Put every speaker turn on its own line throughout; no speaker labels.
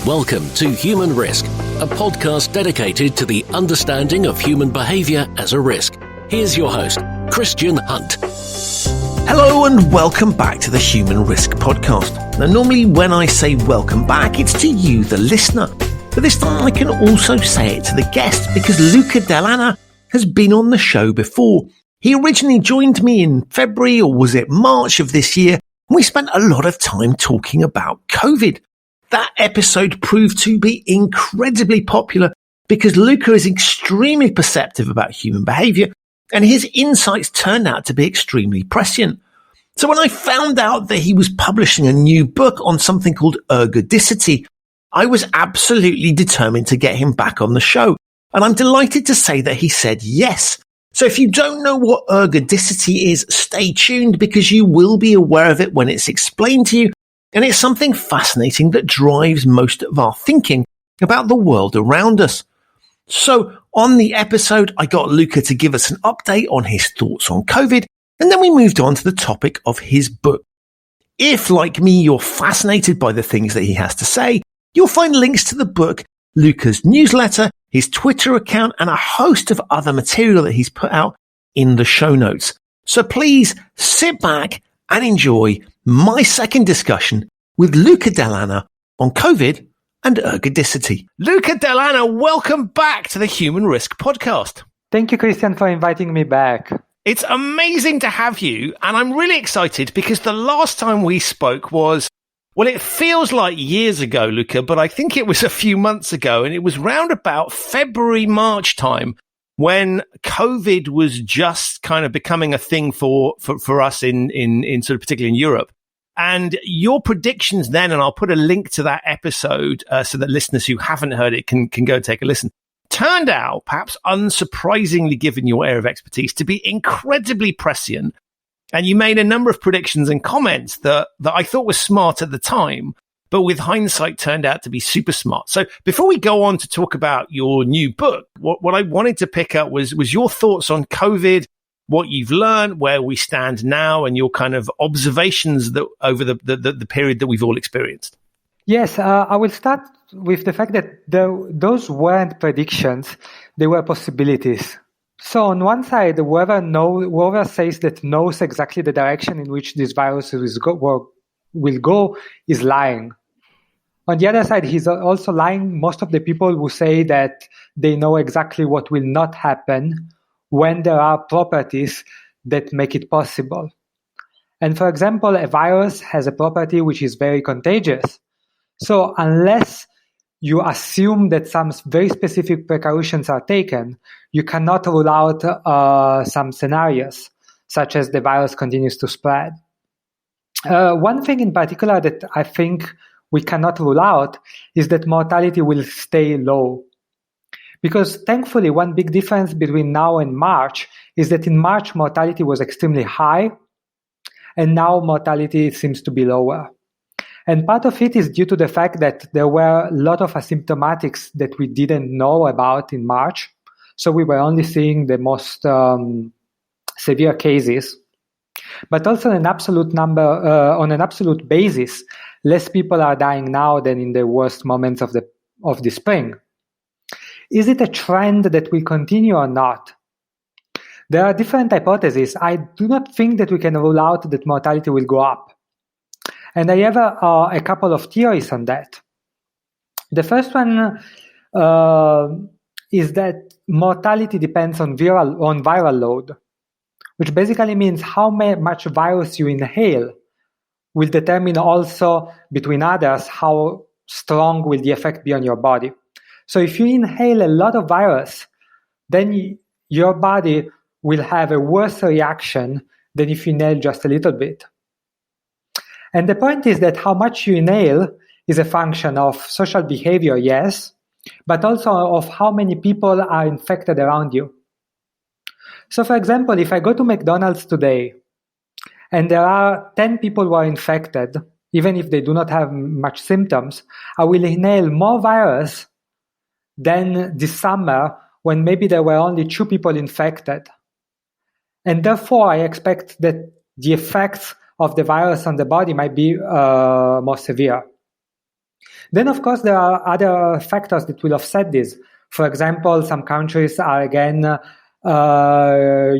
Welcome to Human Risk, a podcast dedicated to the understanding of human behaviour as a risk. Here's your host, Christian Hunt.
Hello and welcome back to the Human Risk podcast. Now, normally when I say welcome back, it's to you, the listener. But this time I can also say it to the guest because Luca Dellanna has been on the show before. He originally joined me in February, or was it March of this year, and we spent a lot of time talking about COVID. That episode proved to be incredibly popular because Luca is extremely perceptive about human behaviour and his insights turned out to be extremely prescient. So when I found out that he was publishing a new book on something called Ergodicity, I was absolutely determined to get him back on the show. And I'm delighted to say that he said yes. So if you don't know what Ergodicity is, stay tuned because you will be aware of it when it's explained to you. And it's something fascinating that drives most of our thinking about the world around us. So on the episode, I got Luca to give us an update on his thoughts on COVID, and then we moved on to the topic of his book. If, like me, you're fascinated by the things that he has to say, you'll find links to the book, Luca's newsletter, his Twitter account, and a host of other material that he's put out in the show notes. So please sit back and enjoy my second discussion with Luca Dellanna on COVID and ergodicity. Luca Dellanna, welcome back to the Human Risk podcast.
Thank you, Christian, for inviting me back.
It's amazing to have you, and I'm really excited because the last time we spoke was, well, it feels like years ago, Luca, but I think it was a few months ago, and it was round about February, March time when COVID was just kind of becoming a thing for us in sort of particularly in Europe. And your predictions then, and I'll put a link to that episode so that listeners who haven't heard it can go and take a listen, turned out, perhaps unsurprisingly given your area of expertise, to be incredibly prescient. And you made a number of predictions and comments that I thought were smart at the time, but with hindsight turned out to be super smart. So before we go on to talk about your new book, what I wanted to pick up was your thoughts on COVID, what you've learned, where we stand now, and your kind of observations that over the period that we've all experienced.
Yes, I will start with the fact that those weren't predictions, they were possibilities. So on one side, whoever says that knows exactly the direction in which this virus will go is lying. On the other side, he's also lying most of the people who say that they know exactly what will not happen when there are properties that make it possible. And for example, a virus has a property which is very contagious. So unless you assume that some very specific precautions are taken, you cannot rule out some scenarios, such as the virus continues to spread. One thing in particular that I think we cannot rule out is that mortality will stay low. Because thankfully, one big difference between now and March is that in March, mortality was extremely high, and now mortality seems to be lower. And part of it is due to the fact that there were a lot of asymptomatics that we didn't know about in March. So we were only seeing the most severe cases. But also on an absolute basis, less people are dying now than in the worst moments of the spring. Is it a trend that will continue or not? There are different hypotheses. I do not think that we can rule out that mortality will go up. And I have a couple of theories on that. The first one is that mortality depends on viral load, which basically means how much virus you inhale will determine also, between others, how strong will the effect be on your body. So if you inhale a lot of virus, then your body will have a worse reaction than if you inhale just a little bit. And the point is that how much you inhale is a function of social behavior, yes, but also of how many people are infected around you. So for example, if I go to McDonald's today and there are 10 people who are infected, even if they do not have much symptoms, I will inhale more virus than this summer when maybe there were only 2 people infected. And therefore, I expect that the effects of the virus on the body might be more severe. Then, of course, there are other factors that will offset this. For example, some countries are again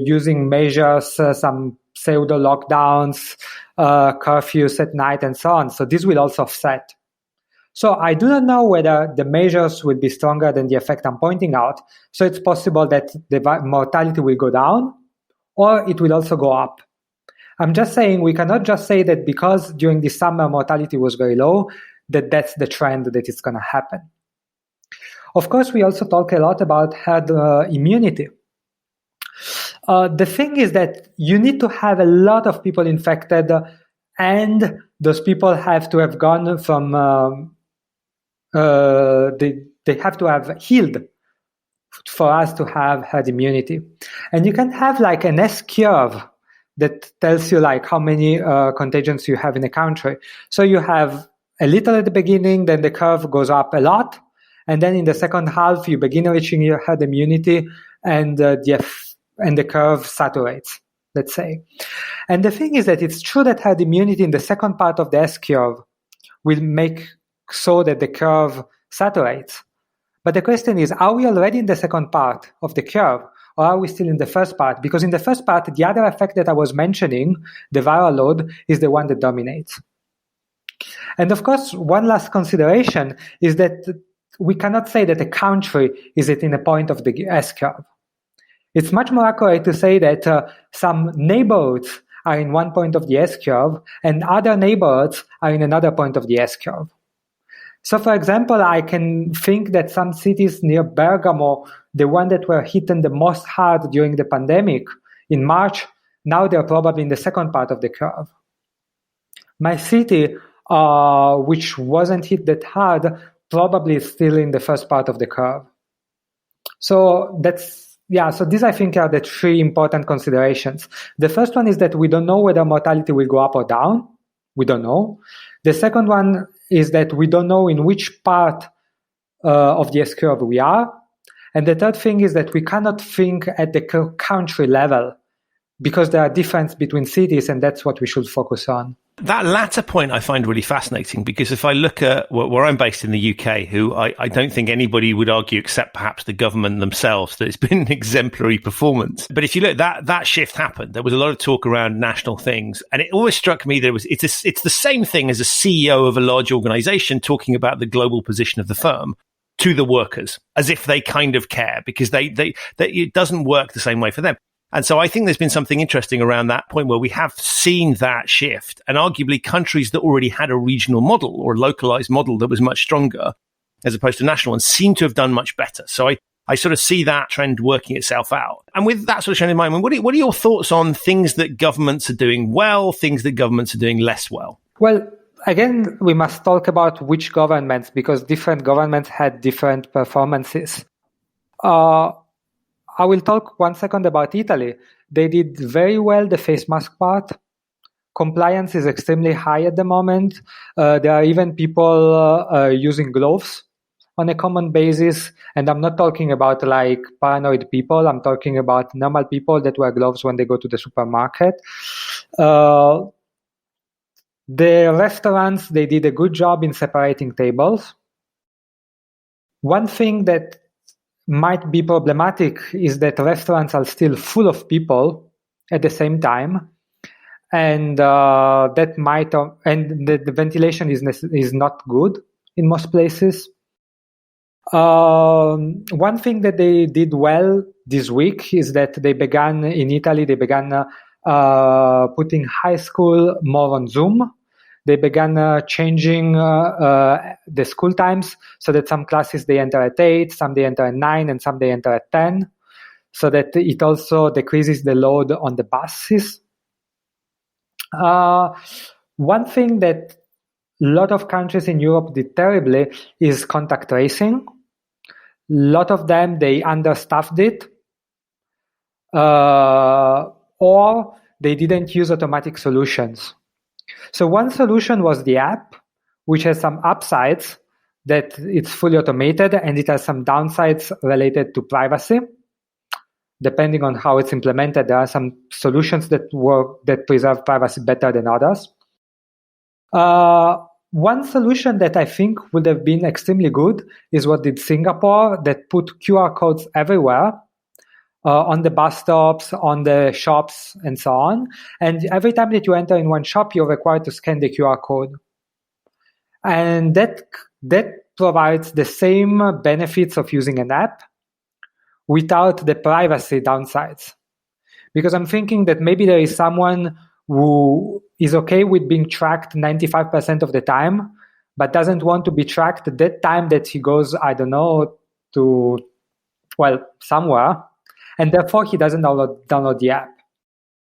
using measures, some pseudo lockdowns, curfews at night, and so on. So this will also offset. So I do not know whether the measures will be stronger than the effect I'm pointing out. So it's possible that the mortality will go down, or it will also go up. I'm just saying we cannot just say that because during the summer mortality was very low, that that's the trend that is going to happen. Of course, we also talk a lot about herd immunity. The thing is that you need to have a lot of people infected, and those people have to have gone from, they have to have healed for us to have herd immunity. And you can have like an S-curve that tells you like how many contagions you have in a country. So you have a little at the beginning, then the curve goes up a lot. And then in the second half, you begin reaching your herd immunity, and the curve saturates, let's say. And the thing is that it's true that herd immunity in the second part of the S-curve will make so that the curve saturates. But the question is, are we already in the second part of the curve, or are we still in the first part? Because in the first part, the other effect that I was mentioning, the viral load, is the one that dominates. And of course, one last consideration is that we cannot say that a country is in a point of the S-curve. It's much more accurate to say that some neighborhoods are in one point of the S-curve and other neighborhoods are in another point of the S-curve. So, for example, I can think that some cities near Bergamo, the one that were hit the most hard during the pandemic in March, now they're probably in the second part of the curve. My city, which wasn't hit that hard, probably is still in the first part of the curve. So so these I think are the three important considerations. The first one is that we don't know whether mortality will go up or down. We don't know. The second one is that we don't know in which part of the S-curve we are. And the third thing is that we cannot think at the country level because there are differences between cities, and that's what we should focus on.
That latter point I find really fascinating, because if I look at where I'm based in the UK, who I don't think anybody would argue, except perhaps the government themselves, that it's been an exemplary performance. But if you look, that shift happened. There was a lot of talk around national things. And it always struck me that it's the same thing as a CEO of a large organization talking about the global position of the firm to the workers, as if they kind of care, because it doesn't work the same way for them. And so I think there's been something interesting around that point where we have seen that shift, and arguably countries that already had a regional model or a localized model that was much stronger as opposed to national ones seem to have done much better. So I sort of see that trend working itself out. And with that sort of trend in mind, what are your thoughts on things that governments are doing well, things that governments are doing less well?
Well, again, we must talk about which governments, because different governments had different performances. I will talk 1 second about Italy. They did very well the face mask part. Compliance is extremely high at the moment. There are even people using gloves on a common basis. And I'm not talking about like paranoid people. I'm talking about normal people that wear gloves when they go to the supermarket. The restaurants, they did a good job in separating tables. One thing that might be problematic is that restaurants are still full of people at the same time, and that might and the ventilation is not good in most places. One thing that they did well this week is that in Italy they began putting high school more on Zoom. They began changing the school times so that some classes they enter at 8, some they enter at 9, and some they enter at 10, so that it also decreases the load on the buses. One thing that a lot of countries in Europe did terribly is contact tracing. A lot of them, they understaffed it, or they didn't use automatic solutions. So one solution was the app, which has some upsides that it's fully automated, and it has some downsides related to privacy. Depending on how it's implemented, there are some solutions that preserve privacy better than others. one solution that I think would have been extremely good is what did Singapore, that put QR codes everywhere, on the bus stops, on the shops, and so on. And every time that you enter in one shop, you're required to scan the QR code. And that provides the same benefits of using an app without the privacy downsides. Because I'm thinking that maybe there is someone who is okay with being tracked 95% of the time, but doesn't want to be tracked that time that he goes, I don't know, to, somewhere, and therefore he doesn't download the app.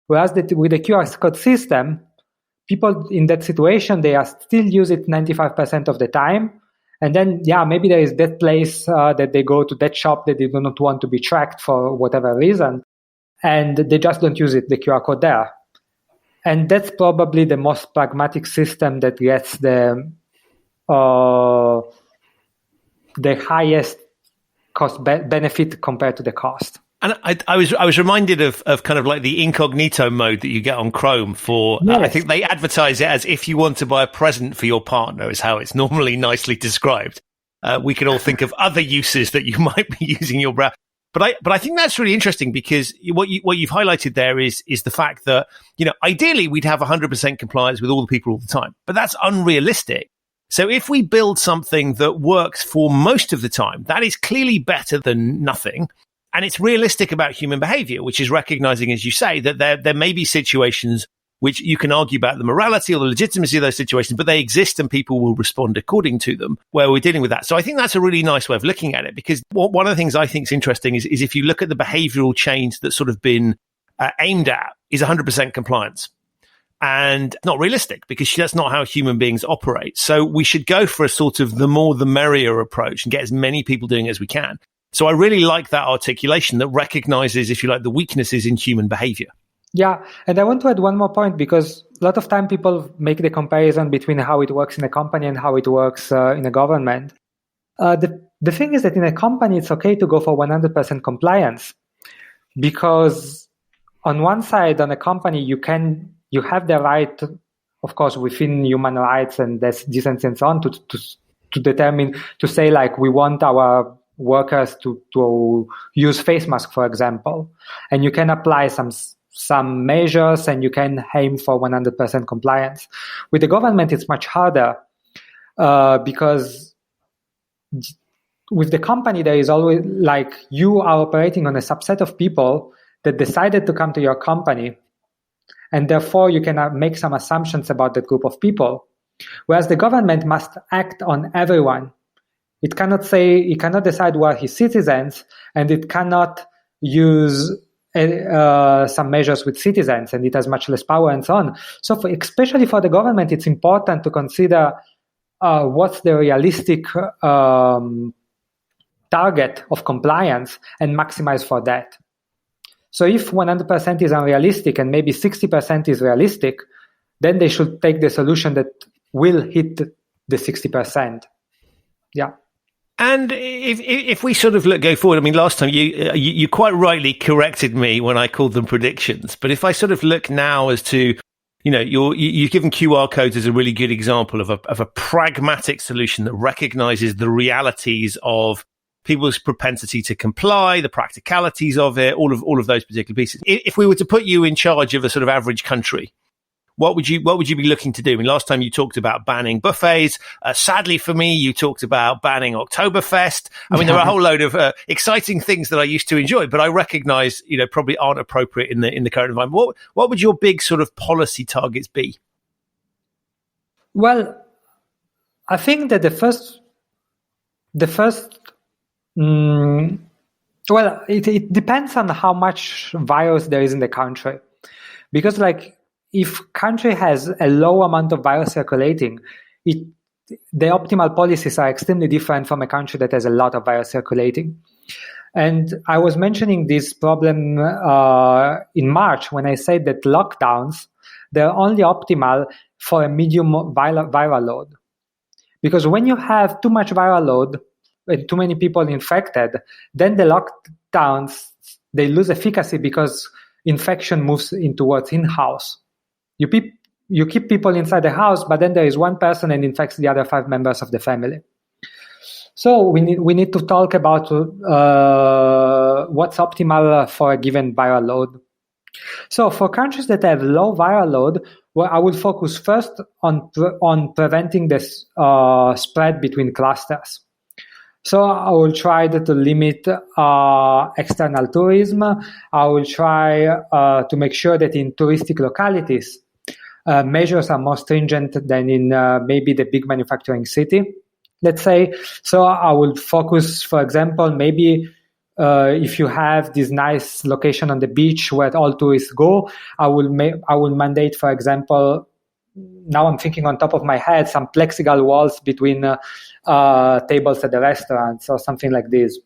Whereas with the QR code system, people in that situation, they are still use it 95% of the time. And then, maybe there is that place that they go to, that shop that they do not want to be tracked for whatever reason, and they just don't use it, the QR code there. And that's probably the most pragmatic system that gets the highest cost benefit compared to the cost.
And I was reminded of kind of like the incognito mode that you get on Chrome for,
yes.
I think they advertise it as if you want to buy a present for your partner is how it's normally nicely described. We can all think of other uses that you might be using your browser. But I think that's really interesting because what you've highlighted there is the fact that, ideally we'd have 100% compliance with all the people all the time, but that's unrealistic. So if we build something that works for most of the time, that is clearly better than nothing. And it's realistic about human behavior, which is recognizing, as you say, that there may be situations which you can argue about the morality or the legitimacy of those situations, but they exist and people will respond according to them where we're dealing with that. So I think that's a really nice way of looking at it, because one of the things I think is interesting is if you look at the behavioral change that's sort of been aimed at is 100% compliance. And not realistic, because that's not how human beings operate. So we should go for a sort of the more the merrier approach and get as many people doing it as we can. So I really like that articulation that recognizes, if you like, the weaknesses in human behavior.
Yeah, and I want to add one more point, because a lot of time people make the comparison between how it works in a company and how it works in a government. The thing is that in a company, it's okay to go for 100% compliance, because on one side, on a company, you have the right, of course, within human rights and decency and so on, to determine, to say, like, we want our workers to use face mask, for example, and you can apply some measures and you can aim for 100% compliance. With the government, it's much harder because with the company, there is always, like, you are operating on a subset of people that decided to come to your company, and therefore you can make some assumptions about that group of people. Whereas the government must act on everyone. It cannot decide who are his citizens, and it cannot use some measures with citizens, and it has much less power and so on. So especially for the government, it's important to consider what's the realistic target of compliance and maximize for that. So if 100% is unrealistic and maybe 60% is realistic, then they should take the solution that will hit the 60%. Yeah.
And if we sort of go forward, I mean, last time you quite rightly corrected me when I called them predictions. But if I sort of look now as to, you've given QR codes as a really good example of a pragmatic solution that recognizes the realities of people's propensity to comply, the practicalities of it, all of those particular pieces. If we were to put you in charge of a sort of average country, what would you be looking to do? I mean, last time you talked about banning buffets. Sadly for me, you talked about banning Oktoberfest. I mean, there are a whole load of exciting things that I used to enjoy, but I recognize, probably aren't appropriate in the current environment. What would your big sort of policy targets be?
Well, I think that it depends on how much virus there is in the country, because, like, if country has a low amount of virus circulating, the optimal policies are extremely different from a country that has a lot of virus circulating. And I was mentioning this problem in March when I said that lockdowns, they're only optimal for a medium viral load. Because when you have too much viral load and too many people infected, then the lockdowns, they lose efficacy because infection moves towards in-house. you keep people inside the house, but then there is one person and infects the other 5 members of the family. So we need to talk about what's optimal for a given viral load. So for countries that have low viral load, well, I will focus first on preventing this spread between clusters. So I will try to limit external tourism. I will try to make sure that in touristic localities, measures are more stringent than in maybe the big manufacturing city, let's say. So I will focus, for example, maybe if you have this nice location on the beach where all tourists go, I will mandate, for example, now I'm thinking on top of my head, some plexiglass walls between tables at the restaurants or something like this.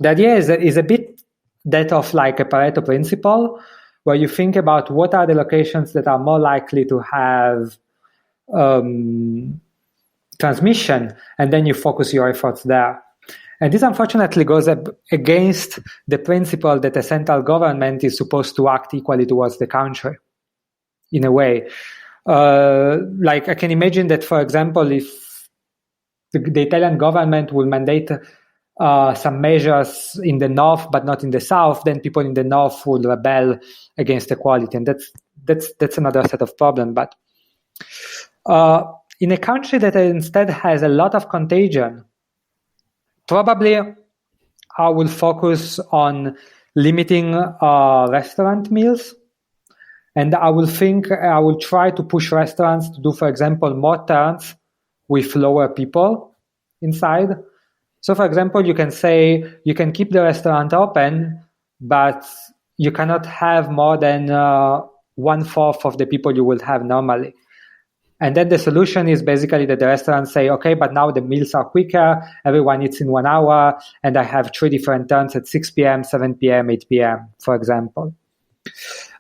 The idea is a bit that of like a Pareto principle, where you think about what are the locations that are more likely to have transmission, and then you focus your efforts there. And this unfortunately goes against the principle that a central government is supposed to act equally towards the country, in a way. Like I can imagine that, for example, if the Italian government will mandate some measures in the north but not in the south, then people in the north will rebel against equality, and that's another set of problems. But in a country that instead has a lot of contagion, probably I will focus on limiting restaurant meals. And I will try to push restaurants to do, for example, more turns with lower people inside. So, for example, you can say you can keep the restaurant open, but you cannot have more than 1/4 of the people you would have normally. And then the solution is basically that the restaurants say, okay, but now the meals are quicker, everyone eats in 1 hour, and I have 3 different turns at 6 p.m., 7 p.m., 8 p.m., for example.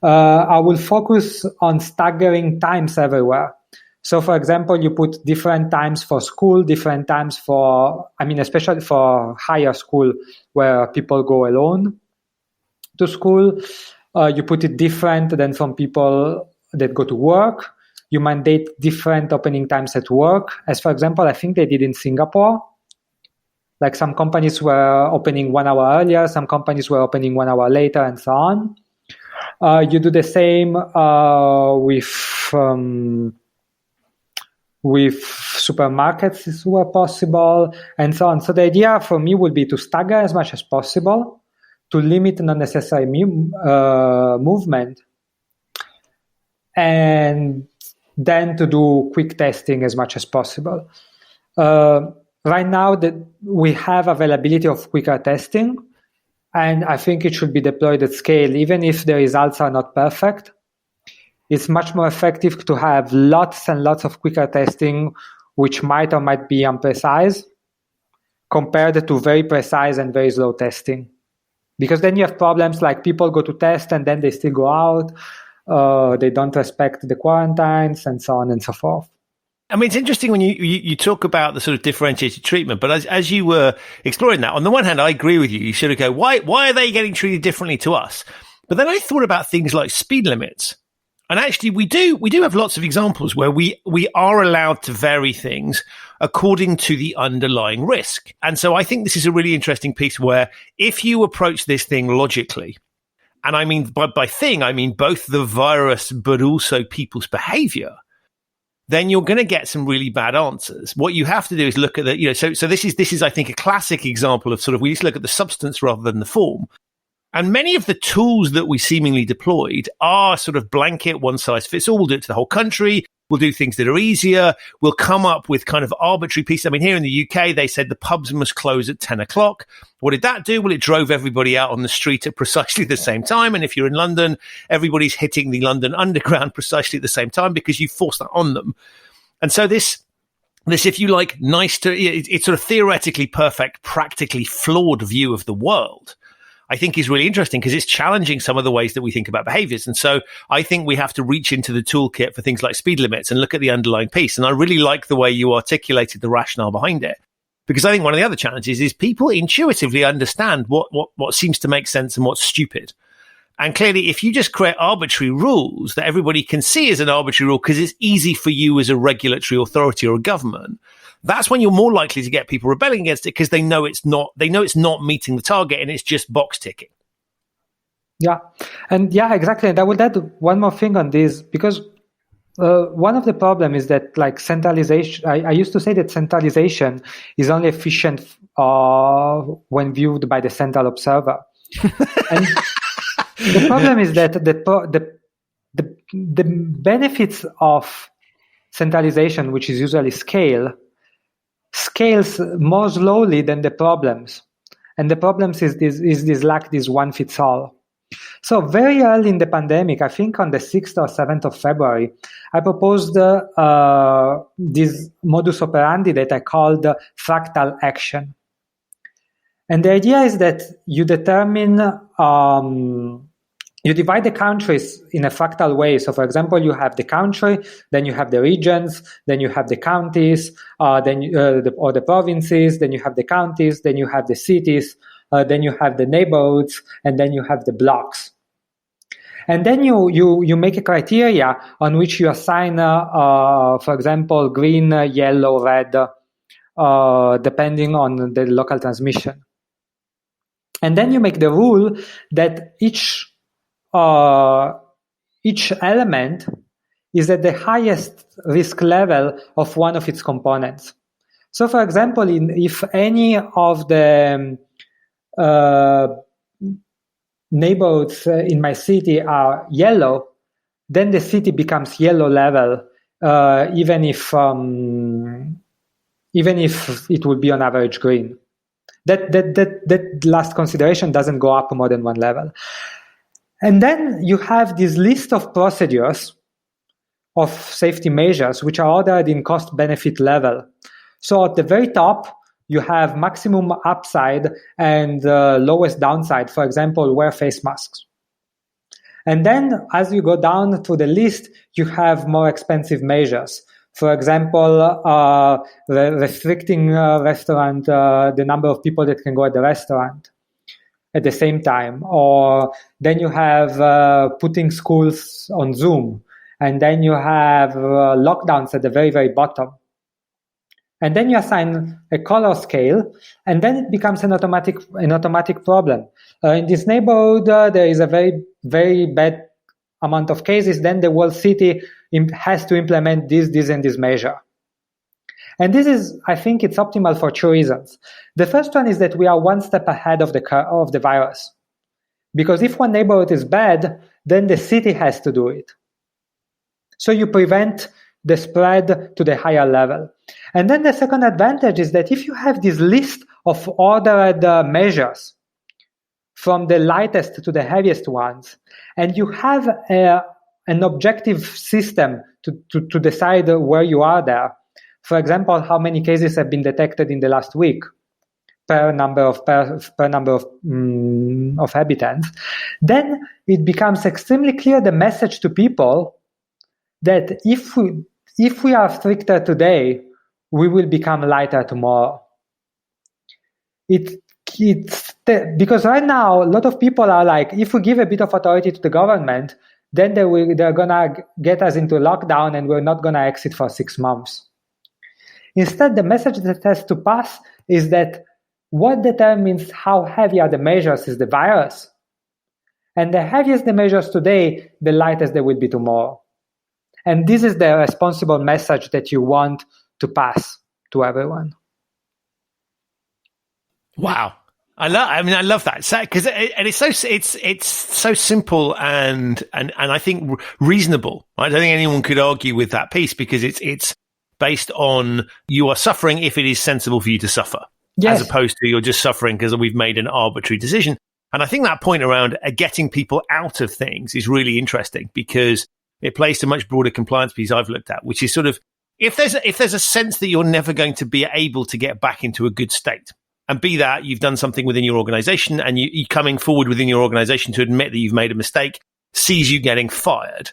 I will focus on staggering times everywhere. So, for example, you put different times for school, different times especially for higher school where people go alone to school. You put it different than from people that go to work. You mandate different opening times at work. As, for example, I think they did in Singapore. Like some companies were opening 1 hour earlier, some companies were opening 1 hour later, and so on. You do the same with supermarkets where possible, and so on. So the idea for me would be to stagger as much as possible, to limit unnecessary movement, and then to do quick testing as much as possible. Right now, we have availability of quicker testing, and I think it should be deployed at scale, even if the results are not perfect. It's much more effective to have lots and lots of quicker testing, which might or might be imprecise, compared to very precise and very slow testing. Because then you have problems like people go to test and then they still go out, they don't respect the quarantines, and so on and so forth.
I mean, it's interesting when you talk about the sort of differentiated treatment, but as you were exploring that, on the one hand, I agree with you. You sort of go, why are they getting treated differently to us? But then I thought about things like speed limits. And actually, we do have lots of examples where we are allowed to vary things according to the underlying risk. And so I think this is a really interesting piece where if you approach this thing logically, and I mean, by thing, I mean both the virus, but also people's behavior, then you're going to get some really bad answers. What you have to do is look at the, so this is, I think, a classic example of sort of, we need to look at the substance rather than the form. And many of the tools that we seemingly deployed are sort of blanket, one size fits all. We'll do it to the whole country. We'll do things that are easier. We'll come up with kind of arbitrary pieces. I mean, here in the UK, they said the pubs must close at 10 o'clock. What did that do? Well, it drove everybody out on the street at precisely the same time. And if you're in London, everybody's hitting the London Underground precisely at the same time because you forced that on them. And so this, if you like, it's sort of theoretically perfect, practically flawed view of the world, I think is really interesting because it's challenging some of the ways that we think about behaviors. And so I think we have to reach into the toolkit for things like speed limits and look at the underlying piece. And I really like the way you articulated the rationale behind it, because I think one of the other challenges is people intuitively understand what seems to make sense and what's stupid. And clearly, if you just create arbitrary rules that everybody can see as an arbitrary rule because it's easy for you as a regulatory authority or a government, that's when you're more likely to get people rebelling against it because they know it's not meeting the target and it's just box ticking.
Yeah, and yeah, exactly. And I would add one more thing on this, because one of the problems is that, like, centralization, I used to say that centralization is only efficient when viewed by the central observer. And the problem is that the benefits of centralization, which is usually scales more slowly than the problems. And the problems is this lack, this one fits all. So very early in the pandemic, I think on the 6th or 7th of February, I proposed this modus operandi that I called fractal action. And the idea is that you determine, you divide the countries in a fractal way. So, for example, you have the country, then you have the regions, then you have the counties, or the provinces, then you have the counties, then you have the cities, then you have the neighborhoods, and then you have the blocks. And then you make a criteria on which you assign, for example, green, yellow, red, depending on the local transmission. And then you make the rule that each element is at the highest risk level of one of its components. So, for example, if any of the neighborhoods in my city are yellow, then the city becomes yellow level, even if it would be on average green. That last consideration doesn't go up more than one level. And then you have this list of procedures of safety measures which are ordered in cost-benefit level. So at the very top, you have maximum upside and lowest downside. For example, wear face masks. And then as you go down to the list, you have more expensive measures. For example, restricting the number of people that can go at the restaurant at the same time. Or then you have putting schools on Zoom. And then you have lockdowns at the very, very bottom. And then you assign a color scale, and then it becomes an automatic problem. In this neighborhood, there is a very, very bad amount of cases. Then the whole city has to implement this, and this measure. And this is, I think, it's optimal for two reasons. The first one is that we are one step ahead of the virus, because if one neighborhood is bad, then the city has to do it. So you prevent the spread to the higher level. And then the second advantage is that if you have this list of ordered measures from the lightest to the heaviest ones, and you have an objective system to decide where you are there, for example, how many cases have been detected in the last week per number of habitants, then it becomes extremely clear, the message to people, that if we are stricter today, we will become lighter tomorrow. Because right now, a lot of people are like, if we give a bit of authority to the government, then they're gonna get us into lockdown and we're not gonna exit for 6 months. Instead, the message that has to pass is that what determines how heavy are the measures is the virus. And the heaviest the measures today, the lightest they will be tomorrow. And this is the responsible message that you want to pass to everyone.
Wow. I love that. Because it's so simple and I think reasonable. I don't think anyone could argue with that piece, because it's based on you are suffering if it is sensible for you to suffer, yes, as opposed to you're just suffering because we've made an arbitrary decision. And I think that point around getting people out of things is really interesting, because it plays to a much broader compliance piece I've looked at, which is sort of, if there's a sense that you're never going to be able to get back into a good state, and be that you've done something within your organization and you coming forward within your organization to admit that you've made a mistake sees you getting fired,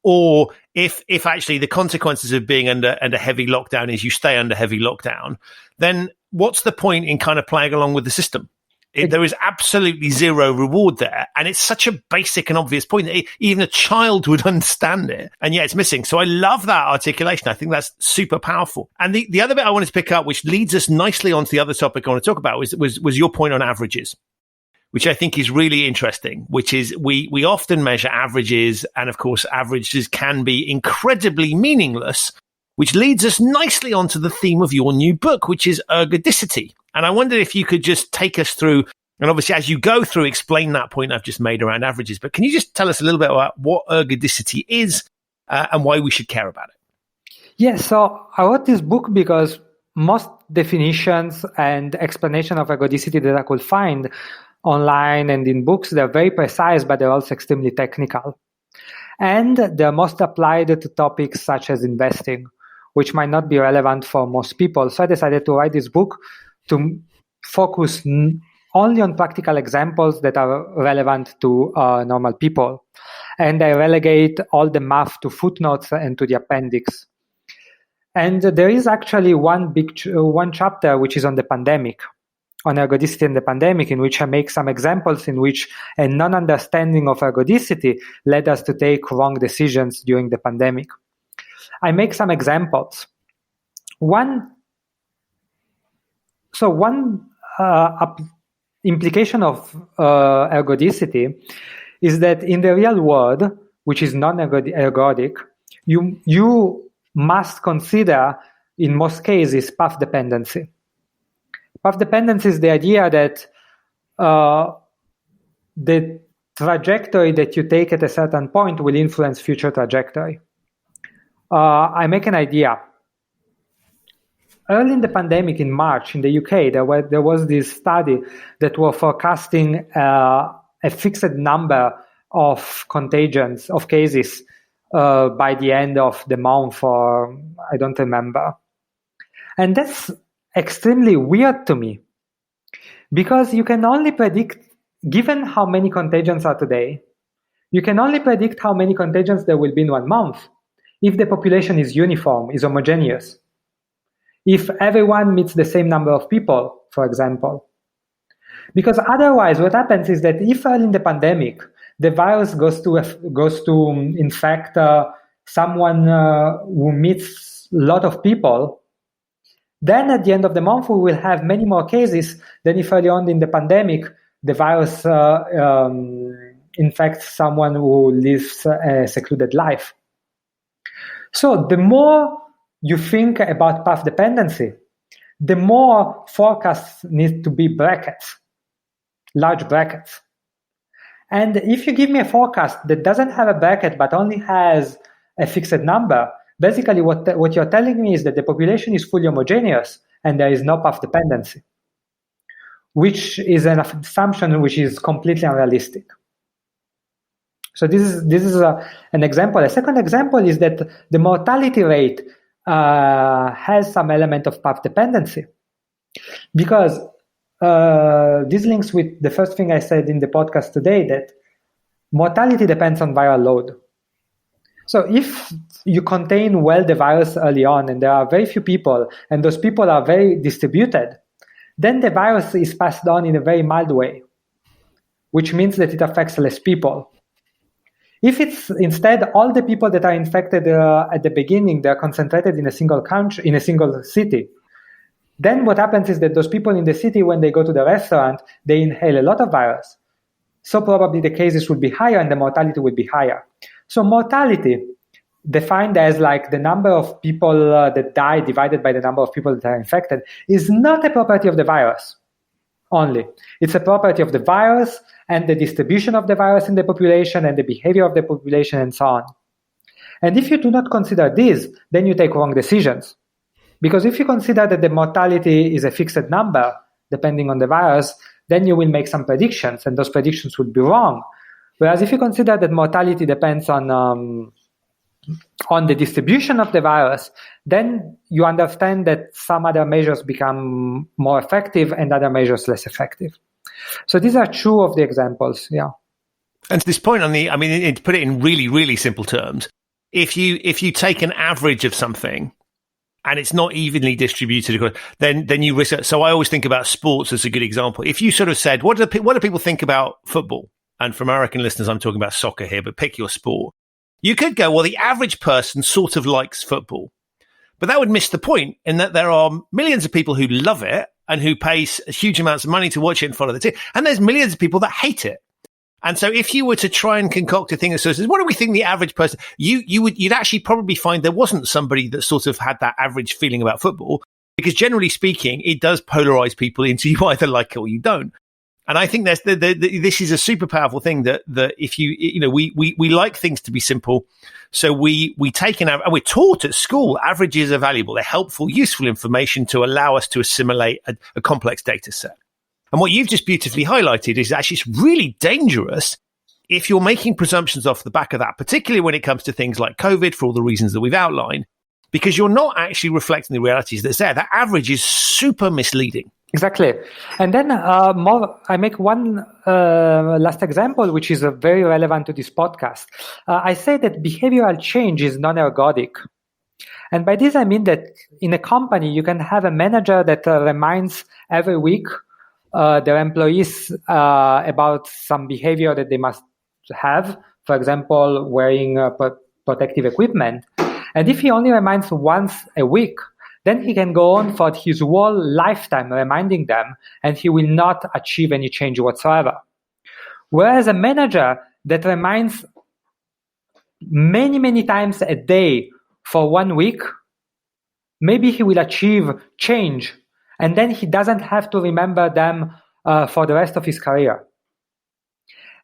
or if actually the consequences of being under heavy lockdown is you stay under heavy lockdown, then what's the point in kind of playing along with the system? There is absolutely zero reward there. And it's such a basic and obvious point that even a child would understand it. And yet it's missing. So I love that articulation. I think that's super powerful. And the other bit I wanted to pick up, which leads us nicely onto the other topic I want to talk about, was your point on averages, which I think is really interesting, which is we often measure averages. And of course, averages can be incredibly meaningless, which leads us nicely onto the theme of your new book, which is Ergodicity. And I wondered if you could just take us through, and obviously as you go through, explain that point I've just made around averages. But can you just tell us a little bit about what ergodicity is and why we should care about it?
Yes, so I wrote this book because most definitions and explanation of ergodicity that I could find online and in books, they're very precise, but they're also extremely technical. And they're most applied to topics such as investing, which might not be relevant for most people. So I decided to write this book to focus only on practical examples that are relevant to normal people. And I relegate all the math to footnotes and to the appendix. And there is actually one chapter which is on the pandemic, on ergodicity and the pandemic, in which I make some examples in which a non-understanding of ergodicity led us to take wrong decisions during the pandemic. I make some examples. One implication of ergodicity is that in the real world, which is non-ergodic, you must consider, in most cases, path dependency. Path dependency is the idea that the trajectory that you take at a certain point will influence future trajectory. I make an idea. Early in the pandemic, in March, in the UK, there was this study that were forecasting a fixed number of contagions, of cases, by the end of the month, or I don't remember. And that's extremely weird to me, because you can only predict, given how many contagions are today, you can only predict how many contagions there will be in 1 month if the population is uniform, is homogeneous. If everyone meets the same number of people, for example. Because otherwise, what happens is that if early in the pandemic, the virus goes to infect someone who meets a lot of people, then at the end of the month, we will have many more cases than if early on in the pandemic, the virus infects someone who lives a secluded life. So the more you think about path dependency, the more forecasts need to be brackets, large brackets. And if you give me a forecast that doesn't have a bracket but only has a fixed number, basically what you're telling me is that the population is fully homogeneous and there is no path dependency, which is an assumption which is completely unrealistic. So this is an example. A second example is that the mortality rate has some element of path dependency, because this links with the first thing I said in the podcast today, that mortality depends on viral load. So if you contain well the virus early on and there are very few people and those people are very distributed, then the virus is passed on in a very mild way, which means that it affects less people. If it's instead all the people that are infected at the beginning, they're concentrated in a single country, in a single city, then what happens is that those people in the city, when they go to the restaurant, they inhale a lot of virus. So probably the cases would be higher and the mortality would be higher. So mortality, defined as like the number of people that die divided by the number of people that are infected, is not a property of the virus only. It's a property of the virus and the distribution of the virus in the population and the behavior of the population and so on. And if you do not consider this, then you take wrong decisions. Because if you consider that the mortality is a fixed number, depending on the virus, then you will make some predictions and those predictions would be wrong. Whereas if you consider that mortality depends on the distribution of the virus, then you understand that some other measures become more effective and other measures less effective. So these are two of the examples, yeah.
And to this point to put it in really, really simple terms, if you take an average of something, and it's not evenly distributed, then you risk it. So I always think about sports as a good example. If you sort of said, what do people think about football? And for American listeners, I'm talking about soccer here, but pick your sport. You could go, well, the average person sort of likes football. But that would miss the point in that there are millions of people who love it and who pay huge amounts of money to watch it and follow the team. And there's millions of people that hate it. And so if you were to try and concoct a thing that sort of says, what do we think the average person, you'd actually probably find there wasn't somebody that sort of had that average feeling about football, because generally speaking, it does polarize people into you either like it or you don't. And I think that's this is a super powerful thing that if we like things to be simple. So we take and we're taught at school averages are valuable. They're helpful, useful information to allow us to assimilate a complex data set. And what you've just beautifully highlighted is actually it's really dangerous if you're making presumptions off the back of that, particularly when it comes to things like COVID, for all the reasons that we've outlined, because you're not actually reflecting the realities that's there. That average is super misleading.
Exactly. And then I make one last example, which is very relevant to this podcast. I say that behavioral change is non-ergodic. And by this, I mean that in a company, you can have a manager that reminds every week their employees about some behavior that they must have, for example, wearing protective equipment. And if he only reminds once a week, then he can go on for his whole lifetime reminding them, and he will not achieve any change whatsoever. Whereas a manager that reminds many, many times a day for 1 week, maybe he will achieve change, and then he doesn't have to remember them for the rest of his career.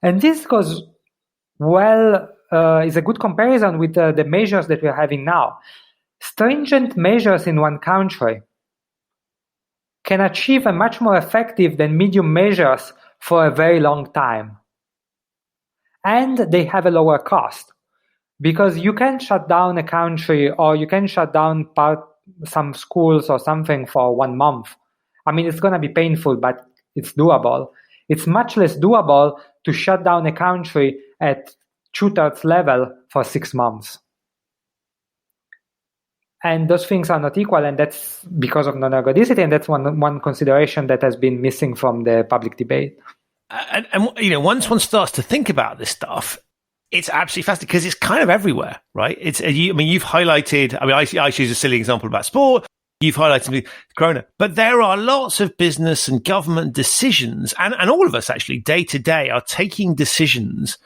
And this goes is a good comparison with the measures that we're having now. Stringent measures in one country can achieve a much more effective than medium measures for a very long time. And they have a lower cost, because you can shut down a country or you can shut down some schools or something for 1 month. I mean, it's going to be painful, but it's doable. It's much less doable to shut down a country at 2/3 level for 6 months. And those things are not equal, and that's because of non-ergodicity, and that's one consideration that has been missing from the public debate.
And once one starts to think about this stuff, it's absolutely fascinating because it's kind of everywhere, right? You've highlighted. I choose a silly example about sport. You've highlighted Corona, but there are lots of business and government decisions, and all of us actually day to day are taking decisions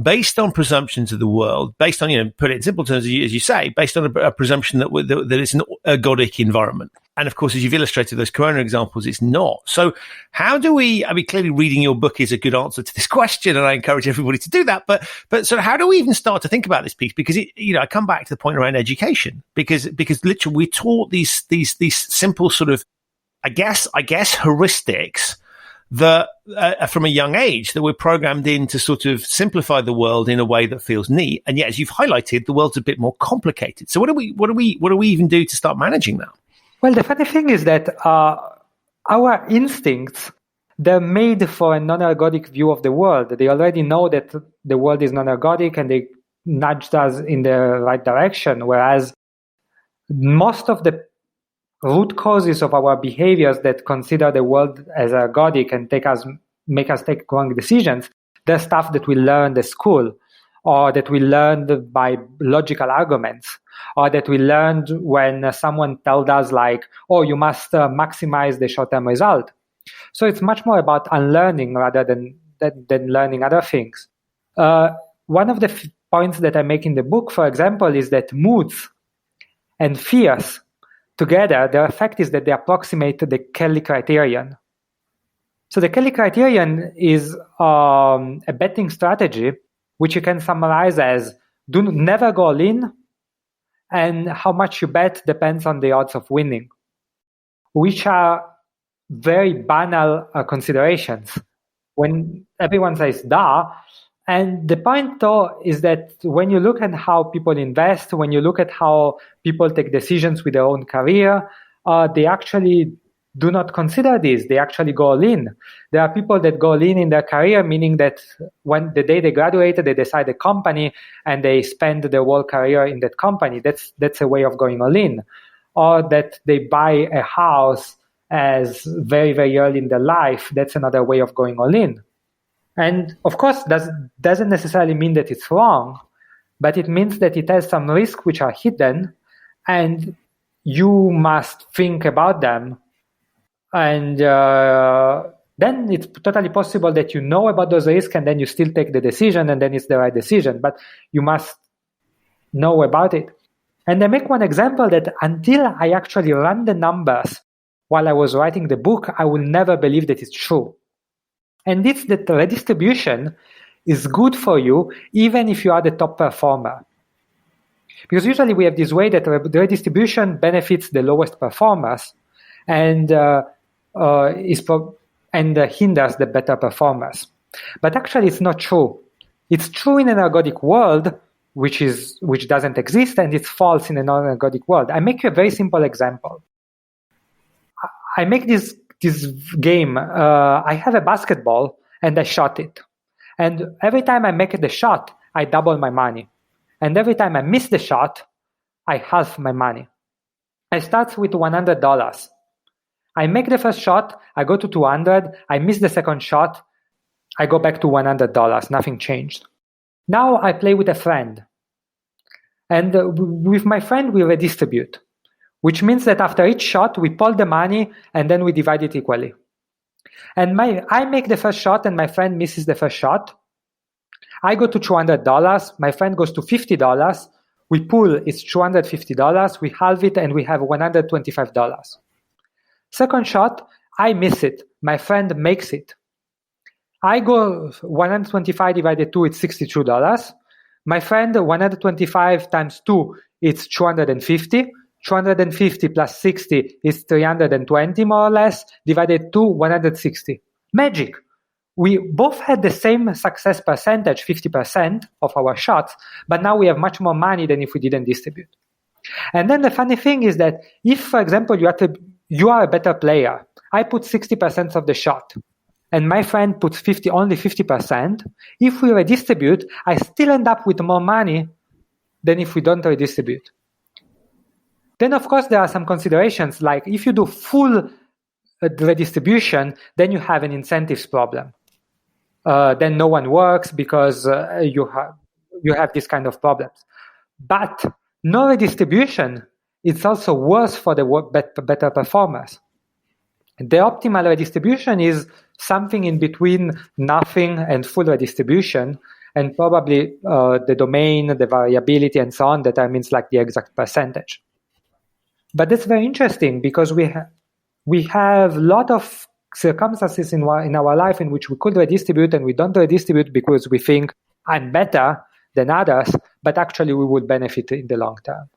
based on presumptions of the world, based on, put it in simple terms, as you say, based on a presumption that it's an ergodic environment. And of course, as you've illustrated those Corona examples, it's not. So how do we, clearly reading your book is a good answer to this question, and I encourage everybody to do that. But so how do we even start to think about this piece? Because I come back to the point around education, because literally we're taught these simple sort of, I guess heuristics that from a young age that we're programmed in to sort of simplify the world in a way that feels neat. And yet, as you've highlighted, the world's a bit more complicated. So what do we even do to start managing that?
Well, the funny thing is that our instincts, they're made for a non-ergodic view of the world. They already know that the world is non-ergodic, and they nudged us in the right direction. Whereas most of the root causes of our behaviors that consider the world as ergodic and make us take wrong decisions, they're stuff that we learned at school, or that we learned by logical arguments, or that we learned when someone told us like, oh, you must maximize the short-term result. So it's much more about unlearning rather than learning other things. One of the points that I make in the book, for example, is that moods and fears together, their effect is that they approximate the Kelly criterion. So the Kelly criterion is a betting strategy, which you can summarize as never go all in, and how much you bet depends on the odds of winning, which are very banal considerations when everyone says duh. And the point, though, is that when you look at how people invest, when you look at how people take decisions with their own career, they actually do not consider this. They actually go all in. There are people that go all in their career, meaning that when the day they graduated, they decide a company and they spend their whole career in that company. That's a way of going all in. or that they buy a house as very, very early in their life. That's another way of going all in. And of course, doesn't necessarily mean that it's wrong, but it means that it has some risks which are hidden, and you must think about them. And then it's totally possible that you know about those risks and then you still take the decision and then it's the right decision, but you must know about it. And I make one example that until I actually run the numbers while I was writing the book, I will never believe that it's true. And it's that the redistribution is good for you even if you are the top performer. Because usually we have this way that the redistribution benefits the lowest performers and hinders the better performers. But actually it's not true. It's true in an ergodic world, which doesn't exist, and it's false in a non-ergodic world. I make you a very simple example. I make this game. I have a basketball and I shot it. And every time I make the shot, I double my money. And every time I miss the shot, I halve my money. I start with $100. I make the first shot, I go to 200, I miss the second shot, I go back to $100, nothing changed. Now I play with a friend. And with my friend, we redistribute, which means that after each shot, we pull the money and then we divide it equally. And I make the first shot and my friend misses the first shot. I go to $200, my friend goes to $50. We pool, it's $250, we halve it and we have $125. Second shot, I miss it. My friend makes it. I go 125 divided 2, it's $62. My friend, 125 times 2, it's 250. 250 plus 60 is 320 more or less, divided 2, 160. Magic. We both had the same success percentage, 50% of our shots, but now we have much more money than if we didn't distribute. And then the funny thing is that if, for example, you are a better player, I put 60% of the shot, and my friend puts only 50%, if we redistribute, I still end up with more money than if we don't redistribute. Then, of course, there are some considerations, like if you do full redistribution, then you have an incentives problem. Then no one works because you have this kind of problems. But no redistribution, it's also worse for the better performers. The optimal redistribution is something in between nothing and full redistribution, and probably the domain, the variability, and so on determines like the exact percentage. But that's very interesting because we have a lot of circumstances in our life in which we could redistribute and we don't redistribute because we think I'm better than others, but actually we would benefit in the long term.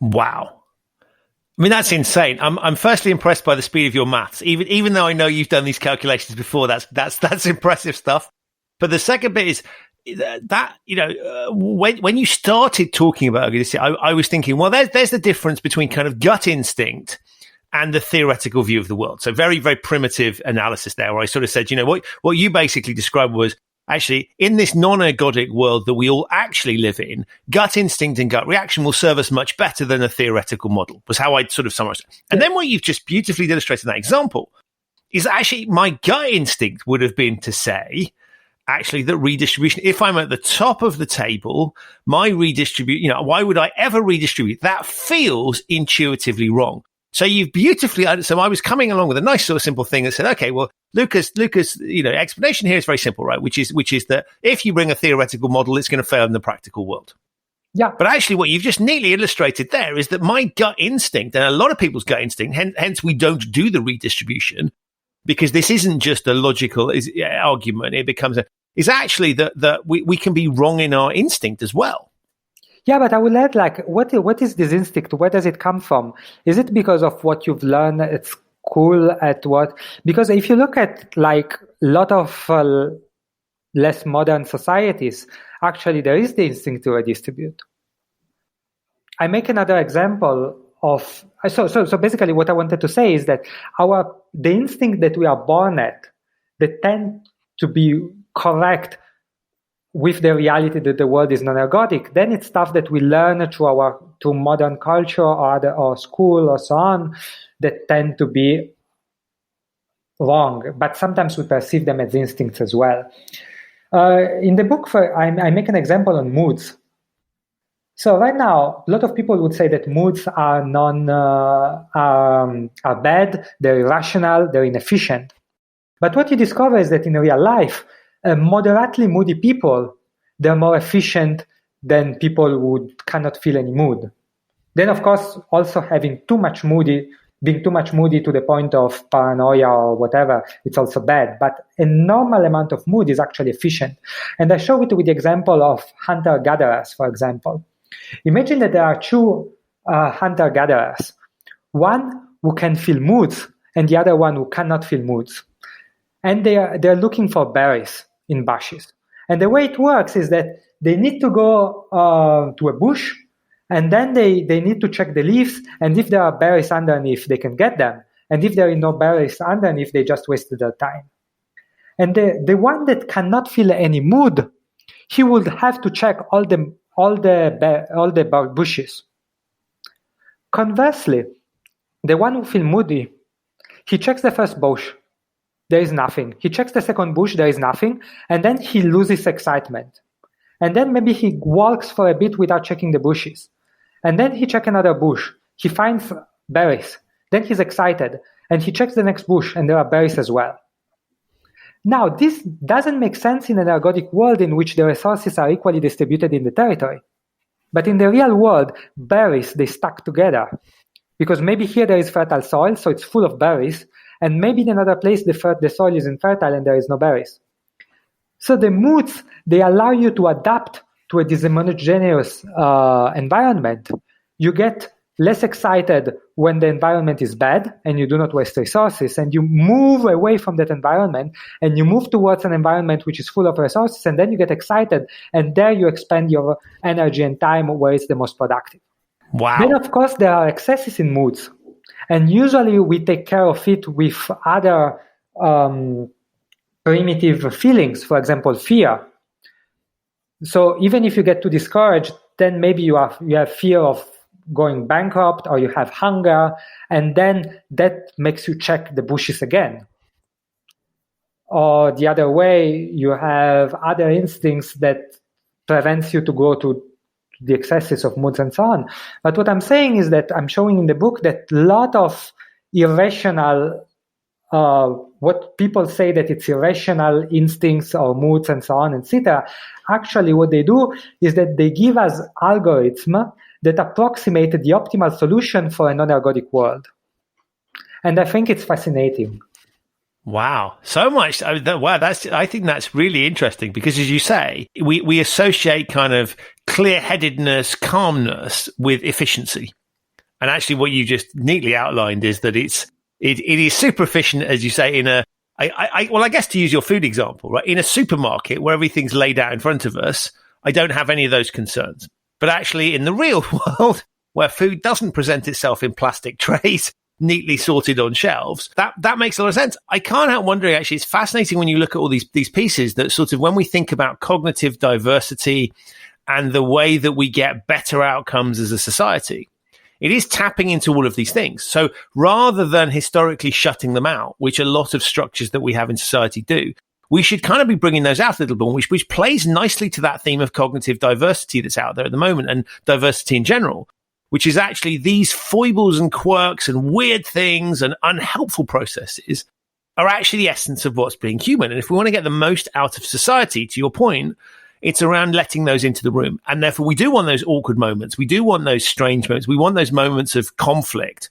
Wow. I mean, that's insane. I'm firstly impressed by the speed of your maths, even though I know you've done these calculations before. That's impressive stuff. But the second bit is that, when you started talking about ergodicity, I was thinking, well, there's the difference between kind of gut instinct and the theoretical view of the world. So very, very primitive analysis there, where I sort of said, what you basically described was actually in this non-ergodic world that we all actually live in, gut instinct and gut reaction will serve us much better than a theoretical model, was how I'd sort of summarized it. And then what you've just beautifully illustrated in that example is that actually my gut instinct would have been to say, actually, that redistribution, if I'm at the top of the table, my why would I ever redistribute? That feels intuitively wrong. So you've beautifully, so I was coming along with a nice sort of simple thing that said, okay, well, Luca's, explanation here is very simple, right? Which is that if you bring a theoretical model, it's going to fail in the practical world.
Yeah.
But actually what you've just neatly illustrated there is that my gut instinct, and a lot of people's gut instinct, hence we don't do the redistribution, because this isn't just a logical argument. It becomes is actually that we can be wrong in our instinct as well.
Yeah, but I will add, what is this instinct? Where does it come from? Is it because of what you've learned at school, because if you look at a lot of less modern societies, actually there is the instinct to redistribute. I make another example of, so basically what I wanted to say is that the instinct that we are born at, they tend to be correct with the reality that the world is non-ergodic, then it's stuff that we learn through modern culture or school or so on that tend to be wrong, but sometimes we perceive them as instincts as well. In the book, I make an example on moods. So right now, a lot of people would say that moods are bad, they're irrational, they're inefficient. But what you discover is that in real life, moderately moody people, they're more efficient than people who cannot feel any mood. Then, of course, also being too much moody to the point of paranoia or whatever, it's also bad. But a normal amount of mood is actually efficient. And I show it with the example of hunter-gatherers, for example. Imagine that there are two hunter-gatherers, one who can feel moods and the other one who cannot feel moods. And they're looking for berries in bushes. And the way it works is that they need to go to a bush, and then they need to check the leaves, and if there are berries underneath, they can get them. And if there are no berries underneath, they just wasted their time. And the one that cannot feel any mood, he would have to check all the bushes. Conversely, the one who feels moody, he checks the first bush, there is nothing. He checks the second bush, there is nothing, and then he loses excitement. And then maybe he walks for a bit without checking the bushes. And then he checks another bush. He finds berries. Then he's excited. And he checks the next bush, and there are berries as well. Now, this doesn't make sense in an ergodic world in which the resources are equally distributed in the territory. But in the real world, berries, they stack together. Because maybe here there is fertile soil, so it's full of berries. And maybe in another place, the soil is infertile and there is no berries. So the moods, they allow you to adapt to a dishomogeneous environment. You get less excited when the environment is bad and you do not waste resources, and you move away from that environment and you move towards an environment which is full of resources, and then you get excited, and there you expend your energy and time where it's the most productive.
Wow.
Then, of course, there are excesses in moods, and usually we take care of it with other primitive feelings, for example, fear. So even if you get too discouraged, then maybe you have fear of going bankrupt, or you have hunger, and then that makes you check the bushes again. Or the other way, you have other instincts that prevents you to go to the excesses of moods and so on. But what I'm saying is that I'm showing in the book that a lot of irrational, what people say that it's irrational instincts or moods and so on, etc. Actually, what they do is that they give us algorithms that approximate the optimal solution for a non-ergodic world. And I think it's fascinating.
Wow. So much. I think that's really interesting, because as you say, we associate kind of clear-headedness, calmness with efficiency. And actually what you just neatly outlined is that it is super efficient, as you say, I guess to use your food example, right? In a supermarket where everything's laid out in front of us, I don't have any of those concerns. But actually in the real world, where food doesn't present itself in plastic trays, neatly sorted on shelves, that makes a lot of sense. I can't help wondering, actually, it's fascinating when you look at all these pieces that sort of, when we think about cognitive diversity and the way that we get better outcomes as a society, it is tapping into all of these things. So rather than historically shutting them out, which a lot of structures that we have in society do, we should kind of be bringing those out a little bit, which plays nicely to that theme of cognitive diversity that's out there at the moment, and diversity in general, which is actually these foibles and quirks and weird things and unhelpful processes are actually the essence of what's being human. And if we want to get the most out of society, to your point, it's around letting those into the room. And therefore, we do want those awkward moments. We do want those strange moments. We want those moments of conflict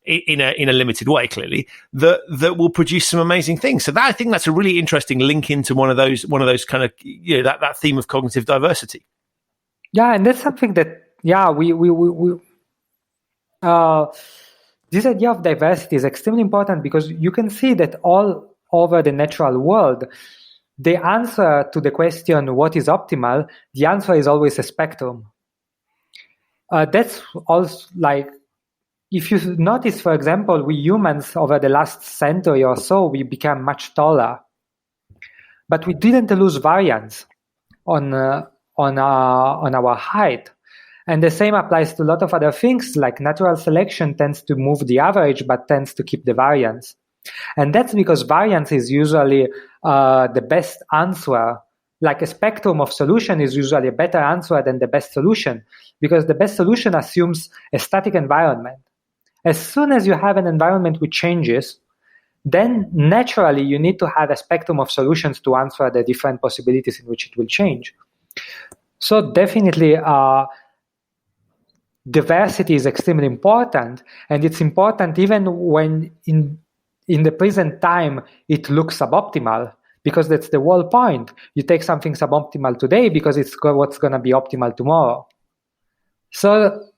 in a limited way, clearly, that will produce some amazing things. So I think that's a really interesting link into one of those kind of, that theme of cognitive diversity.
Yeah, and that's something that, this idea of diversity is extremely important, because you can see that all over the natural world, the answer to the question, what is optimal, the answer is always a spectrum. That's also like, if you notice, for example, we humans over the last century or so, we became much taller, but we didn't lose variance. on our height. And the same applies to a lot of other things, like natural selection tends to move the average, but tends to keep the variance. And that's because variance is usually the best answer. Like a spectrum of solution is usually a better answer than the best solution, because the best solution assumes a static environment. As soon as you have an environment which changes, then naturally you need to have a spectrum of solutions to answer the different possibilities in which it will change. So definitely, diversity is extremely important, and it's important even when in the present time it looks suboptimal, because that's the whole point. You take something suboptimal today because it's what's going to be optimal tomorrow. So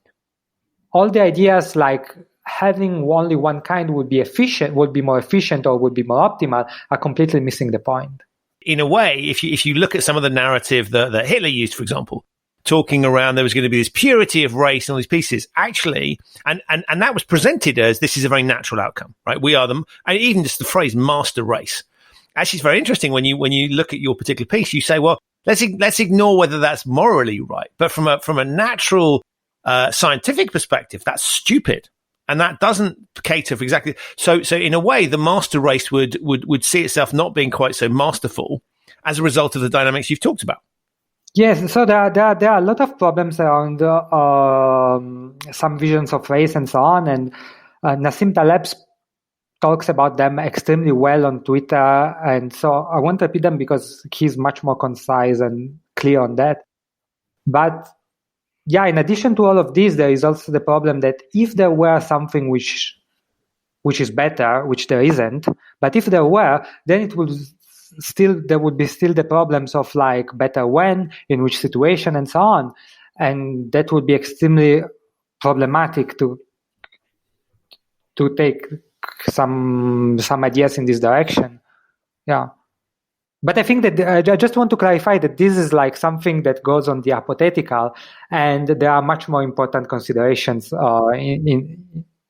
all the ideas like having only one kind would be more efficient, or would be more optimal are completely missing the point.
In a way, if you look at some of the narrative that Hitler used, for example, talking around there was going to be this purity of race and all these pieces, actually, and that was presented as this is a very natural outcome, right? We are them, and even just the phrase master race. Actually, it's very interesting when you look at your particular piece, you say, well, let's ignore whether that's morally right, but from a natural scientific perspective, that's stupid. And that doesn't cater for exactly. So in a way, the master race would see itself not being quite so masterful as a result of the dynamics you've talked about.
Yes, so there are a lot of problems around some visions of race and so on, and Nassim Taleb talks about them extremely well on Twitter, and so I won't repeat them because he's much more concise and clear on that. But yeah, in addition to all of this, there is also the problem that if there were something which is better, which there isn't, but if there were, then there would be still the problems of like better when, in which situation, and so on, and that would be extremely problematic to take some ideas in this direction. Yeah. But I think that I just want to clarify that this is like something that goes on the hypothetical, and there are much more important considerations in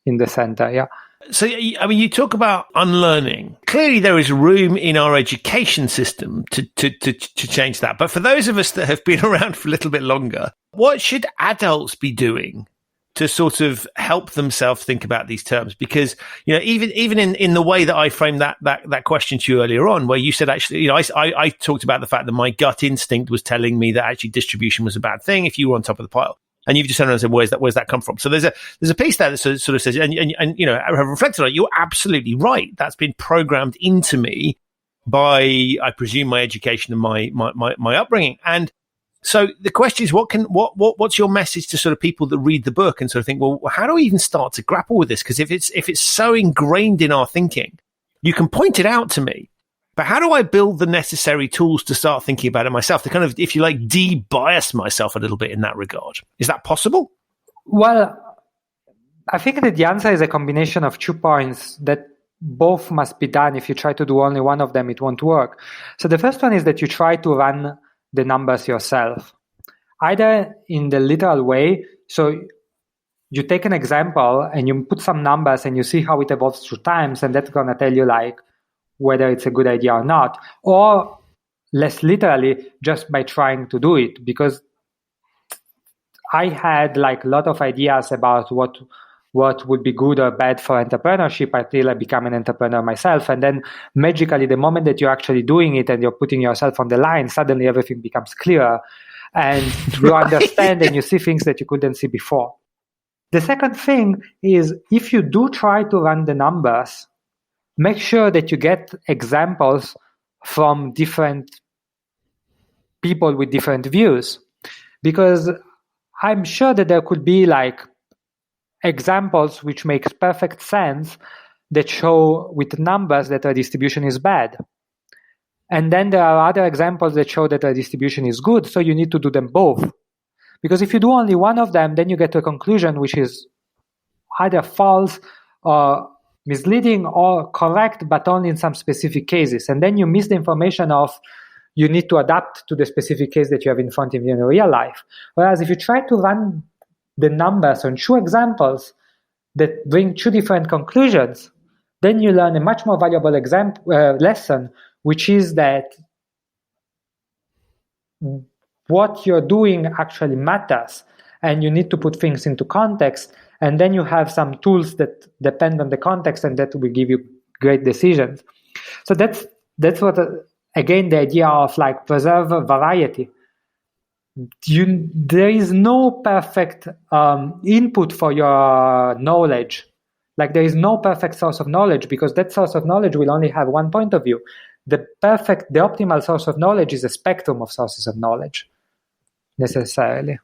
the center. Yeah.
So, I mean, you talk about unlearning. Clearly, there is room in our education system to change that. But for those of us that have been around for a little bit longer, what should adults be doing to sort of help themselves think about these terms? Because, you know, even in the way that I framed that question to you earlier on, where you said, actually, you know, I talked about the fact that my gut instinct was telling me that actually distribution was a bad thing if you were on top of the pile. And you've just turned around and said, where's that come from? So there's a piece there that sort of says, and you know, I have reflected on it. You're absolutely right. That's been programmed into me by, I presume, my education and my upbringing. And so the question is, what's your message to sort of people that read the book and sort of think, well, how do we even start to grapple with this? Because if it's so ingrained in our thinking, you can point it out to me. But how do I build the necessary tools to start thinking about it myself, to kind of, if you like, de-bias myself a little bit in that regard? Is that possible?
Well, I think that the answer is a combination of 2 points that both must be done. If you try to do only one of them, it won't work. So the first one is that you try to run the numbers yourself, either in the literal way. So you take an example and you put some numbers and you see how it evolves through times, and that's going to tell you like whether it's a good idea or not, or less literally, just by trying to do it. Because I had like a lot of ideas about what would be good or bad for entrepreneurship until I became an entrepreneur myself. And then magically, the moment that you're actually doing it and you're putting yourself on the line, suddenly everything becomes clearer and you understand and you see things that you couldn't see before. The second thing is, if you do try to run the numbers, make sure that you get examples from different people with different views, because I'm sure that there could be like examples which makes perfect sense that show with numbers that a distribution is bad. And then there are other examples that show that a distribution is good, so you need to do them both. Because if you do only one of them, then you get to a conclusion which is either false or misleading, or correct, but only in some specific cases. And then you miss the information of you need to adapt to the specific case that you have in front of you in real life. Whereas if you try to run the numbers on 2 examples that bring 2 different conclusions, then you learn a much more valuable lesson, which is that what you're doing actually matters, and you need to put things into context. And then you have some tools that depend on the context, and that will give you great decisions. So that's what, again, the idea of like preserve variety. There is no perfect input for your knowledge. Like there is no perfect source of knowledge, because that source of knowledge will only have one point of view. The optimal source of knowledge is a spectrum of sources of knowledge, necessarily.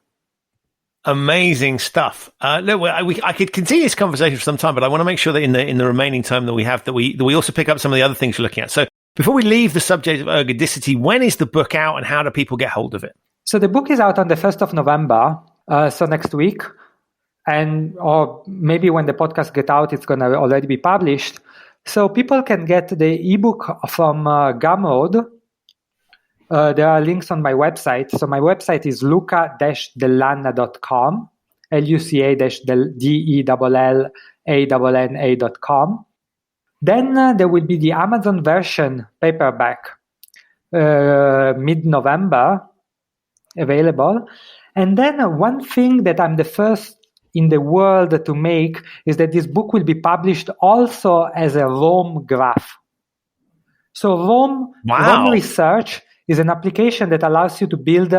Amazing stuff. Look, I could continue this conversation for some time, but I want to make sure that in the remaining time that we have, that we also pick up some of the other things we're looking at. So before we leave the subject of ergodicity, when is the book out and how do people get hold of it?
So the book is out on the 1st of November, so next week. Or maybe when the podcast gets out, it's going to already be published. So people can get the ebook from Gumroad. There are links on my website. So my website is luca-dellanna.com, luca-dellanna.com. Then there will be the Amazon version paperback, mid-November, available. And then one thing that I'm the first in the world to make is that this book will be published also as a Roam graph. So Roam Research is an application that allows you to build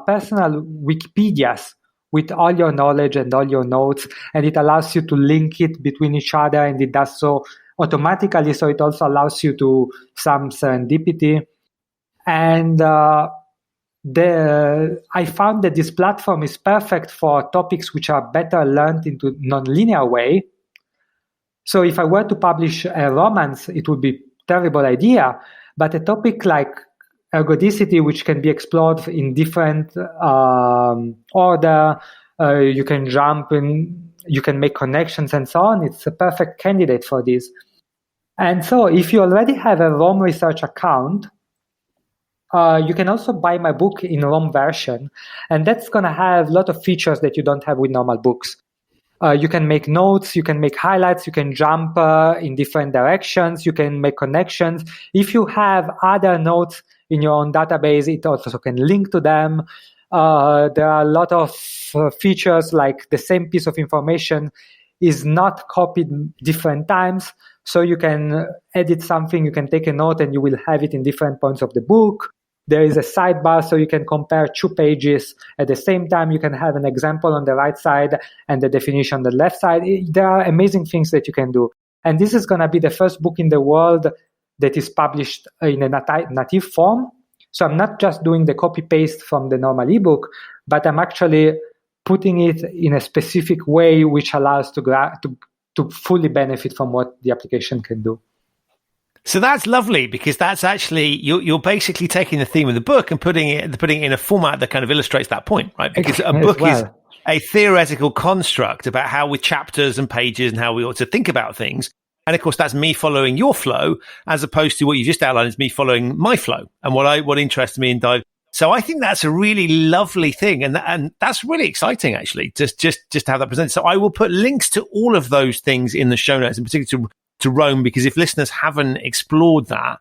personal Wikipedias with all your knowledge and all your notes, and it allows you to link it between each other, and it does so automatically, so it also allows you to some serendipity. And I found that this platform is perfect for topics which are better learned into non-linear way. So if I were to publish a romance, it would be a terrible idea, but a topic like ergodicity, which can be explored in different order, you can jump in, you can make connections and so on. It's a perfect candidate for this. And so if you already have a Roam Research account, you can also buy my book in Roam version, and that's going to have a lot of features that you don't have with normal books. You can make notes, you can make highlights, you can jump in different directions, you can make connections. If you have other notes in your own database, it also can link to them. There are a lot of features, like the same piece of information is not copied different times. So you can edit something, you can take a note, and you will have it in different points of the book. There is a sidebar, so you can compare two pages at the same time. You can have an example on the right side and the definition on the left side. There are amazing things that you can do. And this is going to be the first book in the world that is published in a native form. So I'm not just doing the copy-paste from the normal ebook, but I'm actually putting it in a specific way which allows to fully benefit from what the application can do.
So that's lovely, because that's actually, you're basically taking the theme of the book and putting it in a format that kind of illustrates that point, right? Because a book is a theoretical construct about how, with chapters and pages, and how we ought to think about things. And of course, that's me following your flow, as opposed to what you just outlined is me following my flow and what interests me and dive. So I think that's a really lovely thing, and that's really exciting, actually, just to have that presented. So I will put links to all of those things in the show notes, in particular to Roam, because if listeners haven't explored that,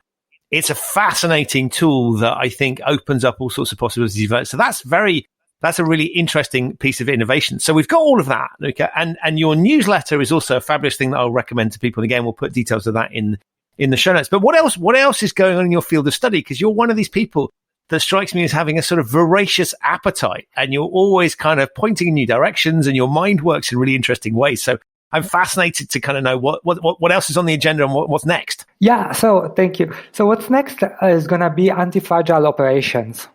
it's a fascinating tool that I think opens up all sorts of possibilities. So that's a really interesting piece of innovation. So we've got all of that, Luca, and your newsletter is also a fabulous thing that I'll recommend to people. And again, we'll put details of that in the show notes. But what else is going on in your field of study? Because you're one of these people that strikes me as having a sort of voracious appetite, and you're always kind of pointing in new directions, and your mind works in really interesting ways. So I'm fascinated to kind of know what else is on the agenda and what's next.
Yeah, so thank you. So what's next is going to be anti-fragile operations.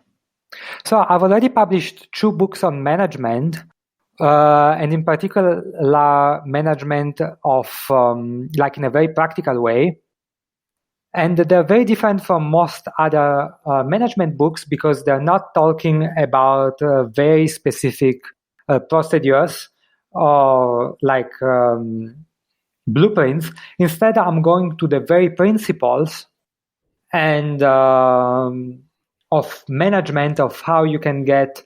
So I've already published 2 books on management, and in particular, management of like in a very practical way. And they're very different from most other management books, because they're not talking about very specific procedures or like blueprints. Instead, I'm going to the very principles and of management, of how you can get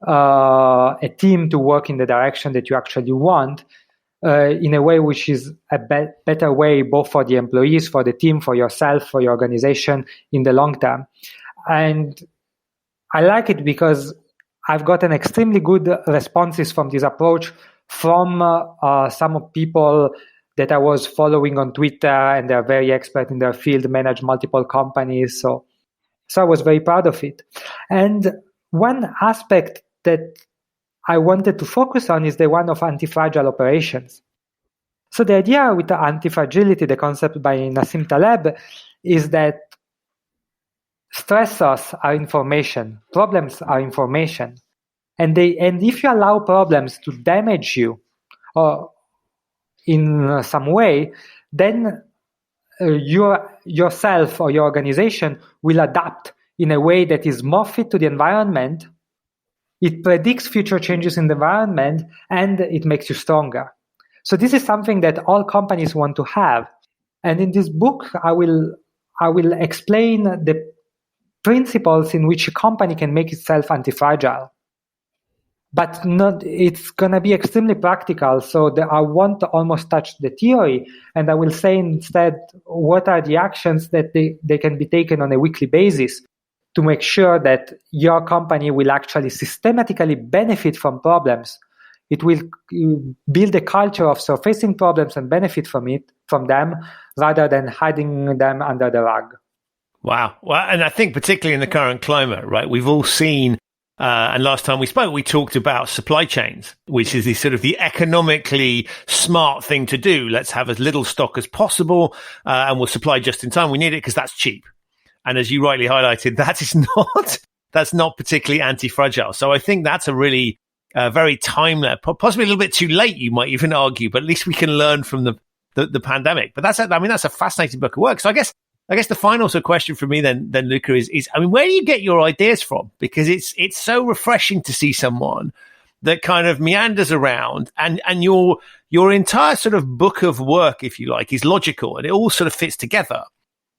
a team to work in the direction that you actually want, in a way which is a better way, both for the employees, for the team, for yourself, for your organization in the long term. And I like it because I've gotten extremely good responses from this approach from some people that I was following on Twitter, and they're very expert in their field, manage multiple companies. So I was very proud of it. And one aspect that I wanted to focus on is the one of anti-fragile operations. So the idea with the anti-fragility, the concept by Nassim Taleb, is that stressors are information, problems are information. And if you allow problems to damage you or in some way, then yourself or your organization will adapt in a way that is more fit to the environment. It predicts future changes in the environment, and it makes you stronger. So this is something that all companies want to have. And in this book, I will explain the principles in which a company can make itself anti-fragile. But it's going to be extremely practical. So I won't almost touch the theory, and I will say instead what are the actions that they can be taken on a weekly basis to make sure that your company will actually systematically benefit from problems. It will build a culture of surfacing problems and benefit from them, rather than hiding them under the rug.
Wow. Well, and I think particularly in the current climate, right, we've all seen, and last time we spoke, we talked about supply chains, which is the economically smart thing to do. Let's have as little stock as possible, and we'll supply just in time. We need it because that's cheap. And as you rightly highlighted, that's not particularly anti-fragile. So I think that's a really very timely, possibly a little bit too late, you might even argue, but at least we can learn from the pandemic. But that's a fascinating book of work. So I guess the final question for me then Luca is where do you get your ideas from? Because it's so refreshing to see someone that kind of meanders around, and your entire sort of book of work, if you like, is logical and it all sort of fits together.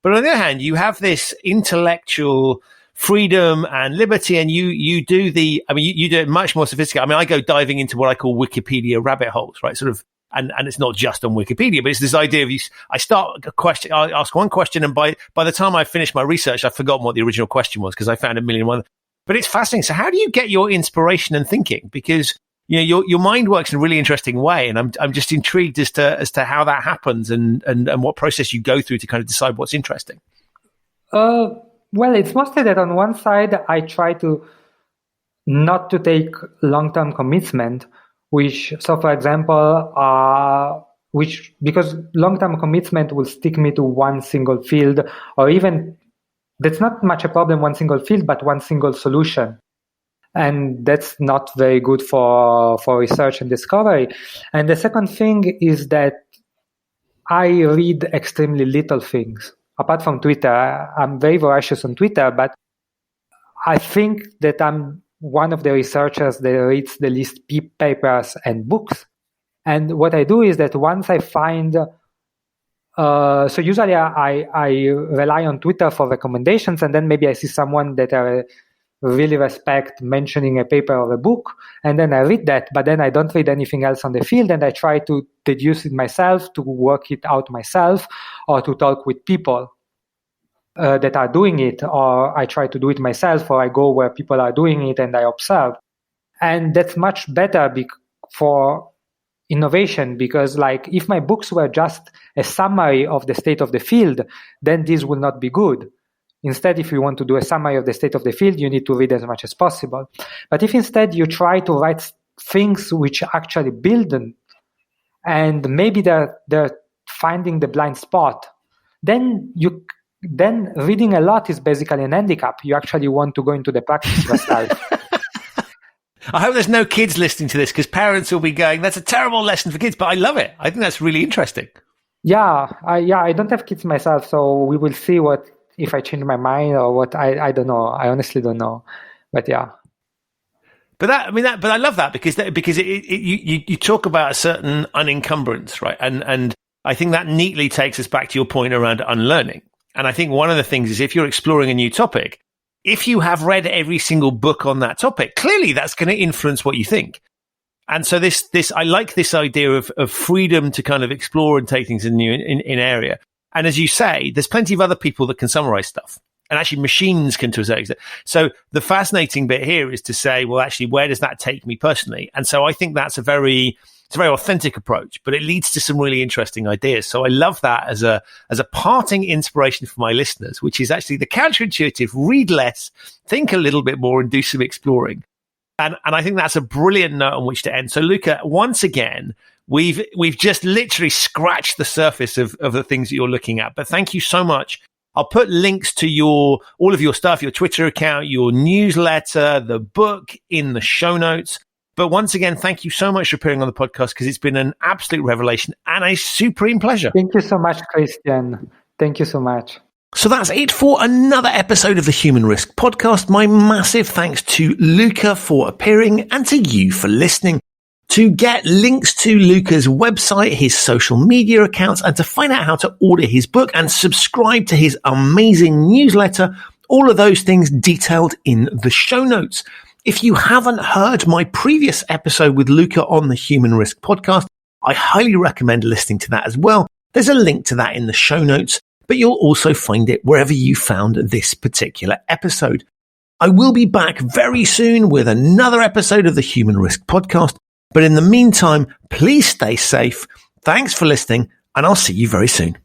But on the other hand, you have this intellectual freedom and liberty, and you do you do it much more sophisticated. I go diving into what I call Wikipedia rabbit holes, right? Sort of, and it's not just on Wikipedia, but it's this idea of I start a question, I ask one question, and by the time I finish my research, I've forgotten what the original question was because I found a million and one. But it's fascinating. So how do you get your inspiration and thinking? Because your mind works in a really interesting way, and I'm just intrigued as to how that happens and what process you go through to kind of decide what's interesting.
Well, it's mostly that on one side, I try to not to take long-term commitment, for example, because long-term commitment will stick me to one single field, or even that's not much a problem, one single field, but one single solution. And that's not very good for research and discovery. And the second thing is that I read extremely little things. Apart from Twitter, I'm very voracious on Twitter, but I think that I'm one of the researchers that reads the least papers and books. And what I do is that once I find, so usually I rely on Twitter for recommendations, and then maybe I see someone that I really respect mentioning a paper or a book, and then I read that, but then I don't read anything else on the field, and I try to deduce it myself, to work it out myself, or to talk with people that are doing it, or I try to do it myself, or I go where people are doing it and I observe. And that's much better for innovation, because if my books were just a summary of the state of the field, then this would not be good. Instead, if you want to do a summary of the state of the field, you need to read as much as possible. But if instead you try to write things which actually build them, and maybe they're finding the blind spot, then reading a lot is basically an handicap. You actually want to go into the practice yourself.
I hope there's no kids listening to this, because parents will be going, that's a terrible lesson for kids, but I love it. I think that's really interesting.
Yeah, I don't have kids myself, so we will see if I change my mind or what. I don't know. I honestly don't know, but yeah.
But I love that because you talk about a certain unencumbrance, right? And I think that neatly takes us back to your point around unlearning. And I think one of the things is, if you're exploring a new topic, if you have read every single book on that topic, clearly that's going to influence what you think. And so I like this idea of freedom to kind of explore and take things in area. And as you say, there's plenty of other people that can summarize stuff. And actually machines can to a certain extent. So the fascinating bit here is to say, well, actually, where does that take me personally? And so I think that's it's a very authentic approach, but it leads to some really interesting ideas. So I love that as a parting inspiration for my listeners, which is actually the counterintuitive: read less, think a little bit more, and do some exploring. And I think that's a brilliant note on which to end. So Luca, once again, we've just literally scratched the surface of the things that you're looking at. But thank you so much. I'll put links to all of your stuff, your Twitter account, your newsletter, the book in the show notes. But once again, thank you so much for appearing on the podcast, because it's been an absolute revelation and a supreme pleasure.
Thank you so much, Christian. Thank you so much.
So that's it for another episode of the Human Risk Podcast. My massive thanks to Luca for appearing and to you for listening. To get links to Luca's website, his social media accounts, and to find out how to order his book and subscribe to his amazing newsletter, all of those things detailed in the show notes. If you haven't heard my previous episode with Luca on the Human Risk Podcast, I highly recommend listening to that as well. There's a link to that in the show notes, but you'll also find it wherever you found this particular episode. I will be back very soon with another episode of the Human Risk Podcast. But in the meantime, please stay safe. Thanks for listening, and I'll see you very soon.